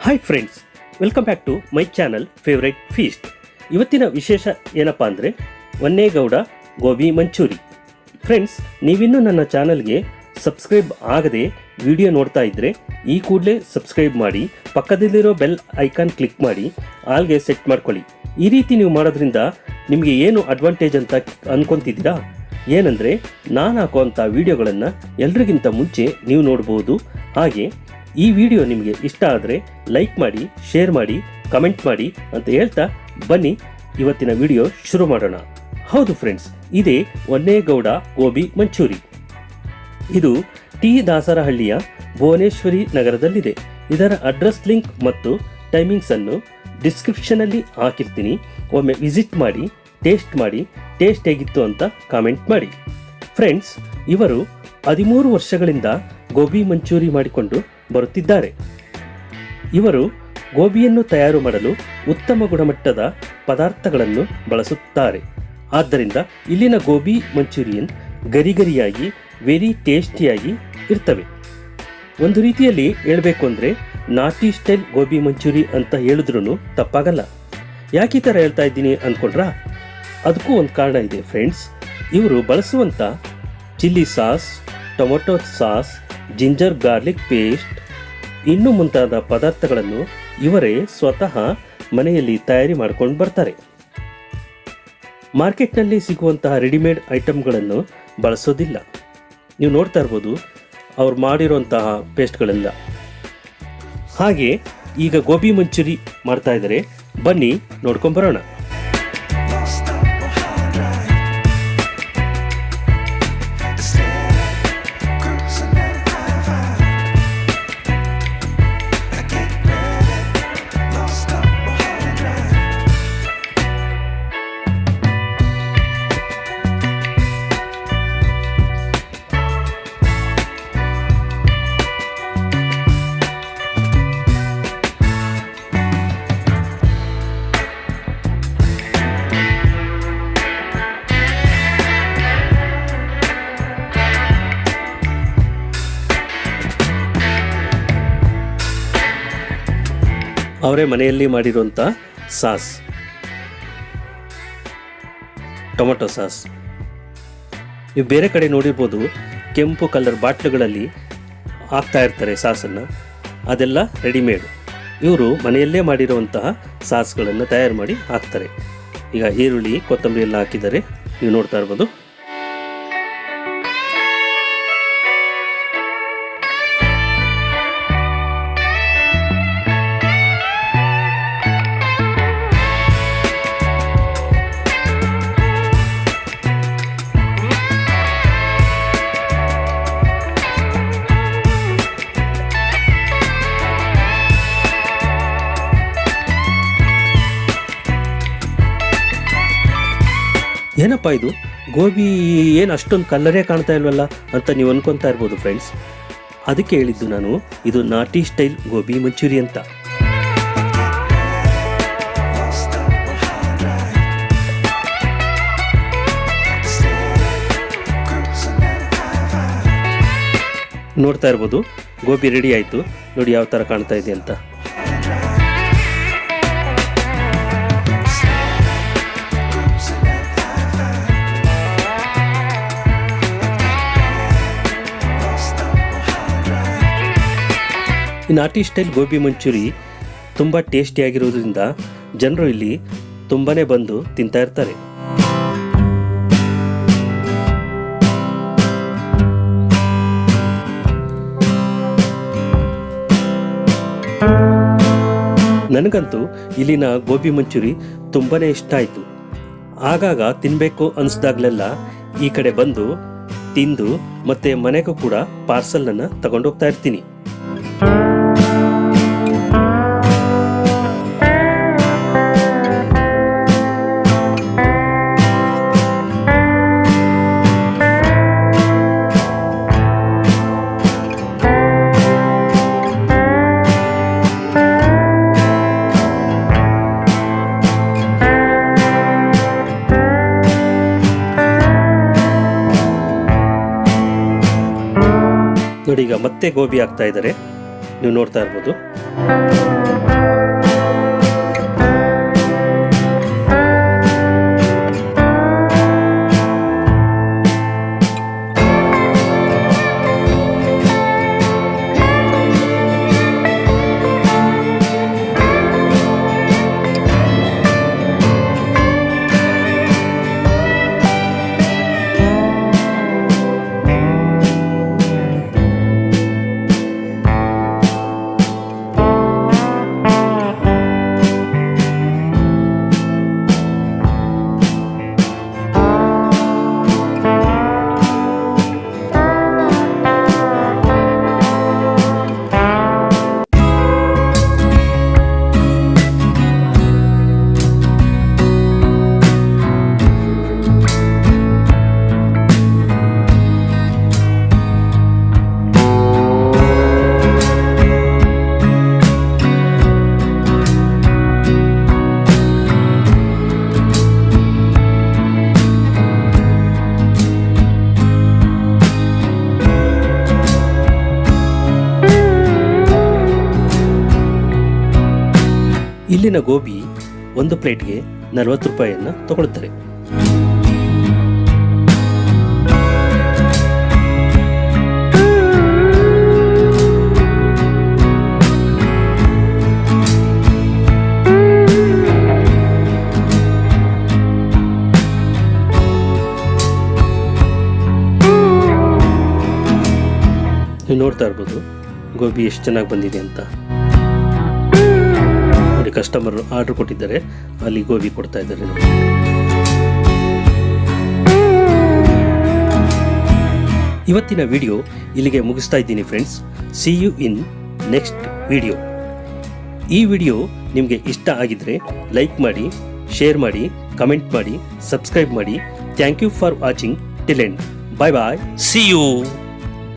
Hi friends, welcome back to my channel favourite feast. ಇವತ್ತಿನ ವಿಶೇಷ ಏನಪ್ಪ ಅಂದರೆ ಹೊನ್ನೇಗೌಡ ಗೋಬಿ ಮಂಚೂರಿ. ಫ್ರೆಂಡ್ಸ್, ನೀವಿನ್ನೂ ನನ್ನ ಚಾನಲ್ಗೆ ಸಬ್ಸ್ಕ್ರೈಬ್ ಆಗದೆ ವಿಡಿಯೋ ನೋಡ್ತಾ ಇದ್ದರೆ ಈ ಕೂಡಲೇ ಸಬ್ಸ್ಕ್ರೈಬ್ ಮಾಡಿ, ಪಕ್ಕದಲ್ಲಿರೋ ಬೆಲ್ ಐಕಾನ್ ಕ್ಲಿಕ್ ಮಾಡಿ ಆಲ್ಗೆ ಸೆಟ್ ಮಾಡ್ಕೊಳ್ಳಿ. ಈ ರೀತಿ ನೀವು ಮಾಡೋದ್ರಿಂದ ನಿಮಗೆ ಏನು ಅಡ್ವಾಂಟೇಜ್ ಅಂತ ಅಂದ್ಕೊತಿದ್ದೀರಾ? ಏನಂದರೆ ನಾನು ಹಾಕುವಂಥ ವಿಡಿಯೋಗಳನ್ನು ಎಲ್ರಿಗಿಂತ ಮುಂಚೆ ನೀವು ನೋಡ್ಬೋದು. ಹಾಗೆ ಈ ವಿಡಿಯೋ ನಿಮಗೆ ಇಷ್ಟ ಆದರೆ ಲೈಕ್ ಮಾಡಿ, ಶೇರ್ ಮಾಡಿ, ಕಮೆಂಟ್ ಮಾಡಿ ಅಂತ ಹೇಳ್ತಾ ಬನ್ನಿ ಇವತ್ತಿನ ವಿಡಿಯೋ ಶುರು ಮಾಡೋಣ. ಹೌದು ಫ್ರೆಂಡ್ಸ್, ಇದೇ ಹೊನ್ನೇಗೌಡ ಗೋಬಿ ಮಂಚೂರಿ. ಇದು ಟಿ ದಾಸರಹಳ್ಳಿಯ ಭುವನೇಶ್ವರಿ ನಗರದಲ್ಲಿದೆ. ಇದರ ಅಡ್ರೆಸ್ ಲಿಂಕ್ ಮತ್ತು ಟೈಮಿಂಗ್ಸ್ ಅನ್ನು ಡಿಸ್ಕ್ರಿಪ್ಷನಲ್ಲಿ ಹಾಕಿರ್ತೀನಿ. ಒಮ್ಮೆ ವಿಸಿಟ್ ಮಾಡಿ, ಟೇಸ್ಟ್ ಮಾಡಿ, ಟೇಸ್ಟ್ ಹೇಗಿತ್ತು ಅಂತ ಕಾಮೆಂಟ್ ಮಾಡಿ. ಫ್ರೆಂಡ್ಸ್, ಇವರು 13 ವರ್ಷಗಳಿಂದ ಗೋಬಿ ಮಂಚೂರಿ ಮಾಡಿಕೊಂಡು ಬರುತ್ತಿದ್ದಾರೆ. ಇವರು ಗೋಬಿಯನ್ನು ತಯಾರು ಮಾಡಲು ಉತ್ತಮ ಗುಣಮಟ್ಟದ ಪದಾರ್ಥಗಳನ್ನು ಬಳಸುತ್ತಾರೆ. ಆದ್ದರಿಂದ ಇಲ್ಲಿನ ಗೋಬಿ ಮಂಚೂರಿಯನ್ ಗರಿಗರಿಯಾಗಿ ವೆರಿ ಟೇಸ್ಟಿಯಾಗಿ ಇರ್ತವೆ. ಒಂದು ರೀತಿಯಲ್ಲಿ ಹೇಳಬೇಕು ಅಂದರೆ ನಾಟಿ ಸ್ಟೈಲ್ ಗೋಬಿ ಮಂಚೂರಿ ಅಂತ ಹೇಳಿದ್ರೂ ತಪ್ಪಾಗಲ್ಲ. ಯಾಕೆ ಈ ಥರ ಹೇಳ್ತಾ ಇದ್ದೀನಿ ಅಂದ್ಕೊಂಡ್ರಾ? ಅದಕ್ಕೂ ಒಂದು ಕಾರಣ ಇದೆ ಫ್ರೆಂಡ್ಸ್. ಇವರು ಬಳಸುವಂಥ chilli sauce, tomato sauce, ginger garlic paste ಇನ್ನೂ ಮುಂತಾದ ಪದಾರ್ಥಗಳನ್ನು ಇವರೇ ಸ್ವತಃ ಮನೆಯಲ್ಲಿ ತಯಾರಿ ಮಾಡ್ಕೊಂಡು ಬರ್ತಾರೆ. ಮಾರ್ಕೆಟ್ನಲ್ಲಿ ಸಿಗುವಂತಹ ರೆಡಿಮೇಡ್ ಐಟಮ್ಗಳನ್ನು ಬಳಸೋದಿಲ್ಲ. ನೀವು ನೋಡ್ತಾ ಇರ್ಬೋದು ಅವ್ರು ಮಾಡಿರುವಂತಹ ಪೇಸ್ಟ್ಗಳೆಲ್ಲ. ಹಾಗೆ ಈಗ ಗೋಬಿ ಮಂಚೂರಿ ಮಾಡ್ತಾ ಇದ್ದಾರೆ, ಬನ್ನಿ ನೋಡ್ಕೊಂಬರೋಣ. ಅವರೇ ಮನೆಯಲ್ಲಿ ಮಾಡಿರುವಂಥ ಸಾಸ್, ಟೊಮೊಟೊ ಸಾಸ್. ನೀವು ಬೇರೆ ಕಡೆ ನೋಡಿರ್ಬೋದು, ಕೆಂಪು ಕಲರ್ ಬಾಟ್ಲುಗಳಲ್ಲಿ ಹಾಕ್ತಾ ಇರ್ತಾರೆ ಸಾಸನ್ನು. ಅದೆಲ್ಲ ರೆಡಿಮೇಡ್. ಇವರು ಮನೆಯಲ್ಲೇ ಮಾಡಿರುವಂತಹ ಸಾಸ್ಗಳನ್ನು ತಯಾರು ಮಾಡಿ ಹಾಕ್ತಾರೆ. ಈಗ ಈರುಳ್ಳಿ, ಕೊತ್ತಂಬರಿ ಎಲ್ಲ ಹಾಕಿದ್ದಾರೆ, ನೀವು ನೋಡ್ತಾ ಇರ್ಬೋದು. ಏನಪ್ಪ ಇದು ಗೋಬಿ ಏನು ಅಷ್ಟೊಂದು ಕಲ್ಲರೇ ಕಾಣ್ತಾ ಇಲ್ವಲ್ಲ ಅಂತ ನೀವು ಅನ್ಕೊತಾ ಇರ್ಬೋದು ಫ್ರೆಂಡ್ಸ್. ಅದಕ್ಕೆ ಹೇಳಿದ್ದು ನಾನು, ಇದು ನಾಟಿ ಸ್ಟೈಲ್ ಗೋಬಿ ಮಂಚೂರಿ ಅಂತ. ನೋಡ್ತಾ ಇರ್ಬೋದು, ಗೋಬಿ ರೆಡಿ ಆಯಿತು. ನೋಡಿ ಯಾವ ಥರ ಕಾಣ್ತಾ ಇದೆ ಅಂತ. ಈ ನಾಟಿ ಸ್ಟೈಲ್ ಗೋಬಿ ಮಂಚೂರಿ ತುಂಬ ಟೇಸ್ಟಿಯಾಗಿರೋದ್ರಿಂದ ಜನರು ಇಲ್ಲಿ ತುಂಬಾ ಬಂದು ತಿಂತಾ ಇರ್ತಾರೆ. ನನಗಂತೂ ಇಲ್ಲಿನ ಗೋಬಿ ಮಂಚೂರಿ ತುಂಬಾ ಇಷ್ಟ ಆಯಿತು. ಆಗಾಗ ತಿನ್ನಬೇಕು ಅನಿಸ್ದಾಗ್ಲೆಲ್ಲ ಈ ಕಡೆ ಬಂದು ತಿಂದು ಮತ್ತೆ ಮನೆಗೂ ಕೂಡ ಪಾರ್ಸಲನ್ನು ತಗೊಂಡೋಗ್ತಾ ಇರ್ತೀನಿ. ನೋಡಿ, ಈಗ ಮತ್ತೆ ಗೋಬಿ ಹಾಕ್ತಾ ಇದ್ದಾರೆ, ನೀವು ನೋಡ್ತಾ ಇರ್ಬೋದು. ಇಲ್ಲಿನ ಗೋಬಿ ಒಂದು ಪ್ಲೇಟ್ಗೆ 40 ರೂಪಾಯಿಯನ್ನು ತಗೊಳ್ತಾರೆ. ನೀವು ನೋಡ್ತಾ ಇರ್ಬೋದು ಗೋಬಿ ಎಷ್ಟು ಚೆನ್ನಾಗಿ ಬಂದಿದೆ ಅಂತ. ನೋಡಿ, ಕಸ್ಟಮರ್ ಆರ್ಡರ್ ಕೊಟ್ಟಿದ್ದಾರೆ, ಅಲ್ಲಿ ಗೋಬಿ ಕೊಡ್ತಾ ಇದ್ದಾರೆ. ಇವತ್ತಿನ ವಿಡಿಯೋ ಇಲ್ಲಿಗೆ ಮುಗಿಸ್ತಾ ಇದ್ದೀನಿ friends. See you in next video. ಈ ವಿಡಿಯೋ ನಿಮಗೆ ಇಷ್ಟ ಆಗಿದ್ರೆ ಲೈಕ್ ಮಾಡಿ, ಶೇರ್ ಮಾಡಿ, ಕಮೆಂಟ್ ಮಾಡಿ, ಸಬ್ಸ್ಕ್ರೈಬ್ ಮಾಡಿ. Thank you for watching till end. Bye bye. See you.